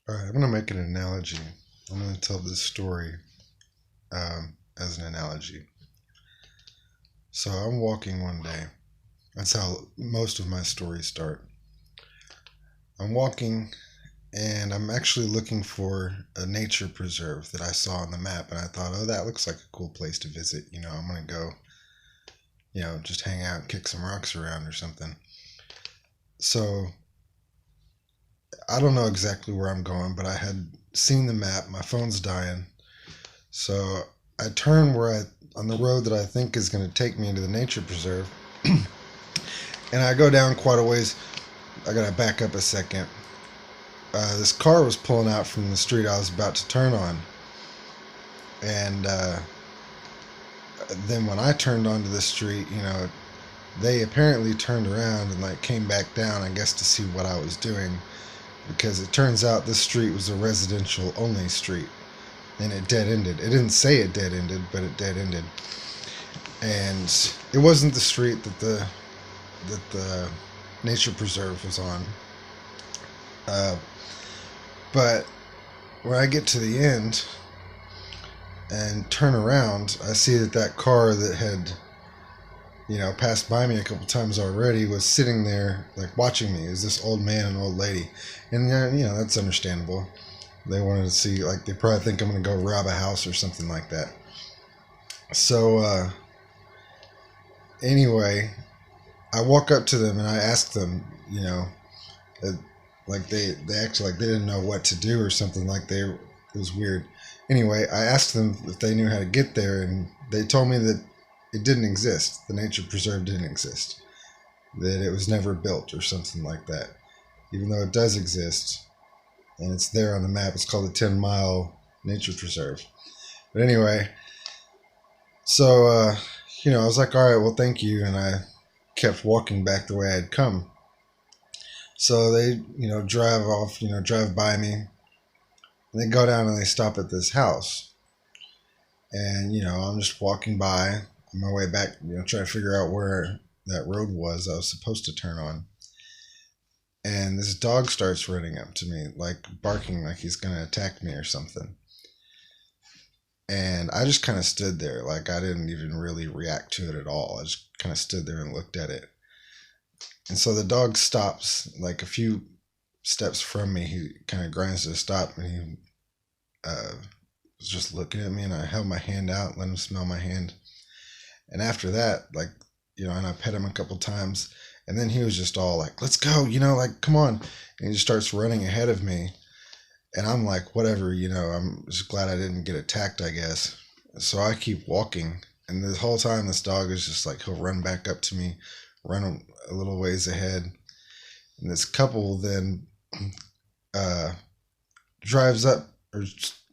All right, I'm going to make an analogy. I'm going to tell this story as an analogy. So I'm walking one day. That's how most of my stories start. I'm walking and I'm actually looking for a nature preserve that I saw on the map. And I thought, oh, that looks like a cool place to visit. I'm going to go, just hang out, kick some rocks around or something. So I don't know exactly where I'm going, but I had seen the map. My phone's dying. So I turn on the road that I think is going to take me into the nature preserve, and I go down quite a ways. I gotta back up a second. This car was pulling out from the street I was about to turn on, and then when I turned onto the street, they apparently turned around and like came back down, I guess, to see what I was doing, because it turns out this street was a residential only street, and it dead ended. It didn't say it dead ended, but it dead ended. And it wasn't the street that the nature preserve was on. Uh, but when I get to the end and turn around, I see that car that had passed by me a couple times already was sitting there like watching me. Is this old man and old lady? And that's understandable. They wanted to see, like, they probably think I'm gonna go rob a house or something like that. So anyway, I walk up to them and I ask them, uh, like they acted like they didn't know what to do or something, like it was weird. Anyway, I asked them if they knew how to get there, and they told me that it didn't exist. The nature preserve didn't exist. That it was never built or something like that. Even though it does exist, and it's there on the map. It's called the 10-mile nature preserve. But anyway, so I was like, all right, well, thank you, and I kept walking back the way I'd come. So they, drive off, drive by me. And they go down and they stop at this house. And, I'm just walking by on my way back, trying to figure out where that road was I was supposed to turn on. And this dog starts running up to me, like barking like he's going to attack me or something. And I just kind of stood there, like I didn't even really react to it at all. I just kind of stood there and looked at it. And so the dog stops like a few steps from me. He kind of grinds to a stop, and he was just looking at me, and I held my hand out, let him smell my hand. And after that, like, and I pet him a couple times, and then he was just all like, let's go, like, come on. And he just starts running ahead of me. And I'm like, whatever, I'm just glad I didn't get attacked, I guess. So I keep walking. And the whole time, this dog is just like, he'll run back up to me, run a little ways ahead. And this couple then uh, drives up, or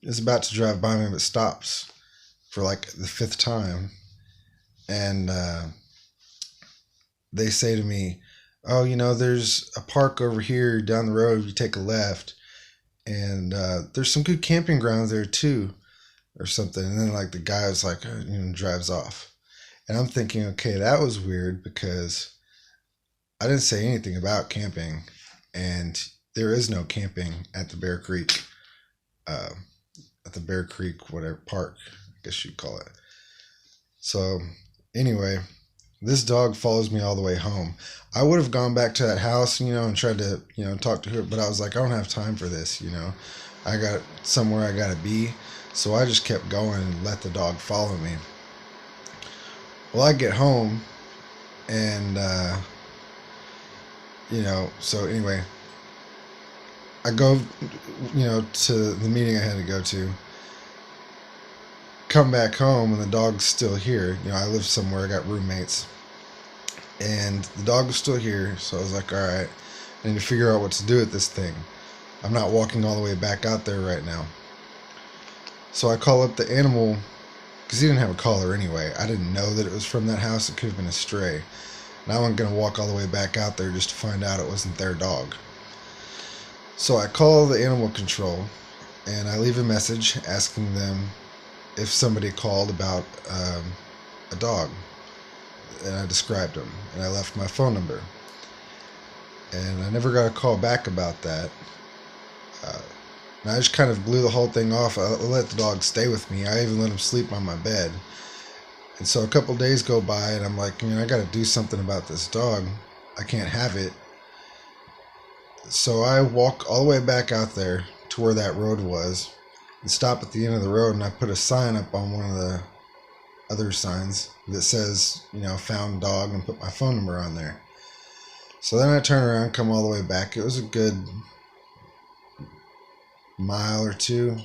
is about to drive by me, but stops for like the fifth time. And they say to me, oh, there's a park over here down the road. You take a left. And there's some good camping grounds there too, or something. And then like the guy was like, drives off. And I'm thinking, okay, that was weird, because I didn't say anything about camping, and there is no camping at the Bear Creek, uh, whatever park, I guess you'd call it. So anyway, this dog follows me all the way home. I would have gone back to that house, and tried to, talk to her, but I was like, I don't have time for this, I got somewhere I gotta be. So I just kept going and let the dog follow me. Well, I get home, and so anyway, I go, to the meeting I had to go to. Come back home, and the dog's still here. I live somewhere, I got roommates. And the dog was still here, so I was like, all right, I need to figure out what to do with this thing. I'm not walking all the way back out there right now. So I call up the animal, because he didn't have a collar anyway. I didn't know that it was from that house. It could have been a stray. And I wasn't going to walk all the way back out there just to find out it wasn't their dog. So I call the animal control, and I leave a message asking them if somebody called about a dog. And I described him, and I left my phone number. And I never got a call back about that. And I just kind of blew the whole thing off. I let the dog stay with me. I even let him sleep on my bed. And so a couple days go by, and I'm like, I got to do something about this dog. I can't have it. So I walk all the way back out there to where that road was and stop at the end of the road, and I put a sign up on one of the other signs that says, found dog, and put my phone number on there. So then I turn around, come all the way back. It was a good mile or two,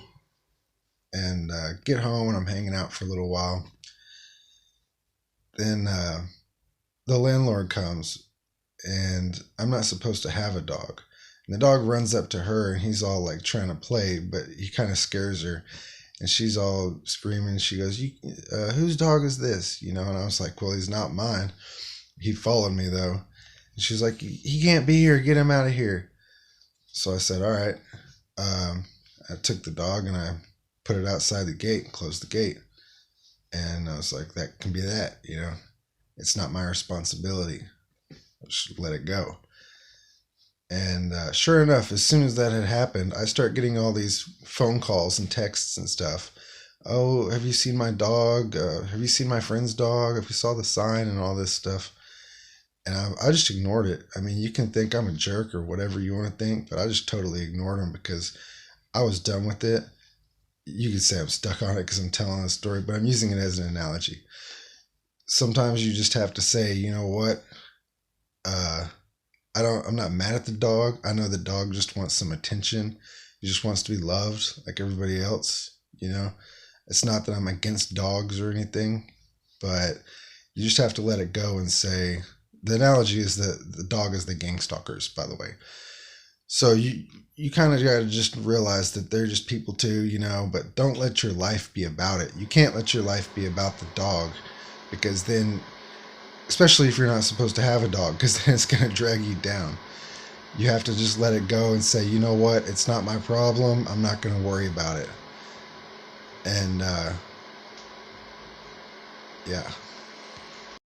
and get home, and I'm hanging out for a little while. Then the landlord comes, and I'm not supposed to have a dog. And the dog runs up to her, and he's all like trying to play, but he kind of scares her, and she's all screaming. She goes, whose dog is this? And I was like, well, he's not mine. He followed me though. And she's like, he can't be here. Get him out of here. So I said, all right. I took the dog and I put it outside the gate and closed the gate. And I was like, that can be that, It's not my responsibility. Just let it go. And sure enough, as soon as that had happened, I start getting all these phone calls and texts and stuff. Oh, have you seen my dog? Have you seen my friend's dog? Have you saw the sign and all this stuff? And I just ignored it. I mean, you can think I'm a jerk or whatever you want to think, but I just totally ignored them because I was done with it. You could say I'm stuck on it because I'm telling a story, but I'm using it as an analogy. Sometimes you just have to say, you know what? I'm not mad at the dog. I know the dog just wants some attention. He just wants to be loved like everybody else, It's not that I'm against dogs or anything, but you just have to let it go and say, the analogy is that the dog is the gang stalkers, by the way. So you kind of got to just realize that they're just people too, but don't let your life be about it. You can't let your life be about the dog, because then, especially if you're not supposed to have a dog, because then it's going to drag you down. You have to just let it go and say, you know what, it's not my problem. I'm not going to worry about it. And yeah.